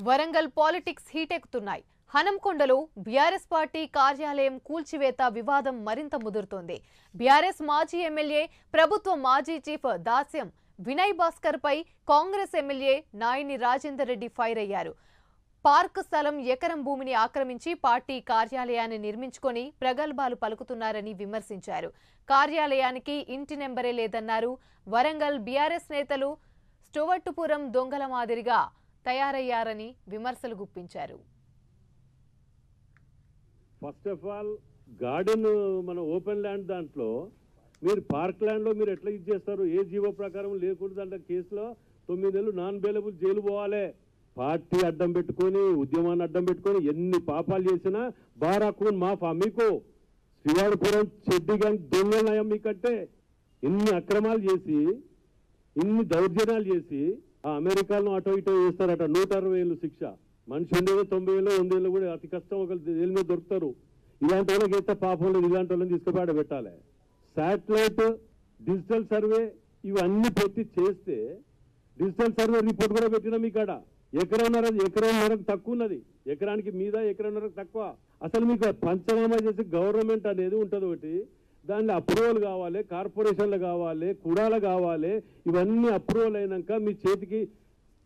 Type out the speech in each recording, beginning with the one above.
Warangal politics హీటెక్కుతున్నాయి. హనంకొండలో BRS party కార్యాలయం కూల్చివేత వివాదం మరింత ముదురుతోంది. బీఆర్ఎస్ మాజీ ఎమ్మెల్యే, ప్రభుత్వ మాజీ చీఫ్ దాస్యం వినయ్ భాస్కర్ పై కాంగ్రెస్ ఎమ్మెల్యే నాయని రాజేందర్ రెడ్డి ఫైర్ అయ్యారు. పార్క్ స్థలం ఎకరం భూమిని ఆక్రమించి పార్టీ కార్యాలయాన్ని నిర్మించుకొని ప్రగల్భాలు పలుకుతున్నారని విమర్శించారు. కార్యాలయానికి ఇంటి నెంబరే లేదన్నారు. వరంగల్ బీఆర్ఎస్ నేతలు స్టోవట్టుపురం దొంగల మాదిరిగా తయారయ్యారని విమర్శలు గుప్పించారు. ఫస్ట్ ఆఫ్ ఆల్ గార్డెన్ మన ఓపెన్ ల్యాండ్ దాంట్లో మీరు పార్క్ ల్యాండ్లో మీరు ఎట్లా ఇచ్చేస్తారు? ఏ జీవో ప్రకారం లేకుండా దాంట్లో కేసులో 9 నెలలు నాన్ బెయిలబుల్ జైలు పోవాలి. పార్టీ అడ్డం పెట్టుకొని, ఉద్యమాన్ని అడ్డం పెట్టుకొని ఎన్ని పాపాలు చేసినా బారాకూన్ మాఫా. మీకు శ్రీవాడిపురం చెడ్డి గ్యాంగ్ దొంగల నయం మీకంటే ఇన్ని అక్రమాలు చేసి, ఇన్ని దౌర్జన్యాలు చేసి ఆ అమెరికాలో అటో ఇటో చేస్తారట. 160,000 శిక్ష. మనిషి 90,000 100,000 కూడా అతి కష్టం ఒకరు జైలు మీద దొరుకుతారు. ఇలాంటి వాళ్ళకి అయితే పాపం లేదు. ఇలాంటి వాళ్ళని తీసుకుపాడ పెట్టాలి. శాటిలైట్, డిజిటల్ సర్వే ఇవన్నీ పెట్టి చేస్తే డిజిటల్ సర్వే రిపోర్ట్ కూడా పెట్టినాం. ఇక్కడ ఎకరంన్నరకు తక్కువ ఉన్నది. ఎకరానికి మీద ఎకరంన్నరకు తక్కువ. అసలు మీకు పంచనామా చేసి గవర్నమెంట్ అనేది ఉంటుంది ఒకటి, దానిలో అప్రూవల్ కావాలి, కార్పొరేషన్లు కావాలి, కుడాలు కావాలి. ఇవన్నీ అప్రూవల్ అయినాక మీ చేతికి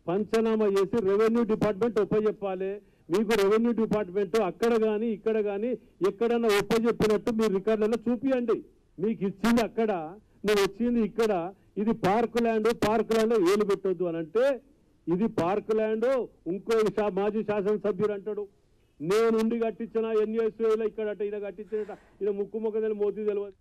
పంచనామా చేసి రెవెన్యూ డిపార్ట్మెంట్ ఒప్పచెప్పాలి. మీకు రెవెన్యూ డిపార్ట్మెంట్ అక్కడ కానీ ఇక్కడ కానీ ఎక్కడన్నా ఒప్పచెప్పినట్టు మీరు రికార్డులలో చూపియండి. మీకు ఇచ్చింది అక్కడ, నేను వచ్చింది ఇక్కడ. ఇది పార్క్ ల్యాండ్, పార్క్ ల్యాండ్ ఏలు పెట్టొద్దు అని అంటే ఇది పార్క్ ల్యాండ్. ఇంకో మాజీ శాసనసభ్యుడు అంటాడు, నేనుండి కట్టించిన ఎన్యూఎస్ఏలో ఇక్కడ ఈయన కట్టించిన ఈయన ముక్కు మొక్క తెలియదు, మోతీ తెలియదు.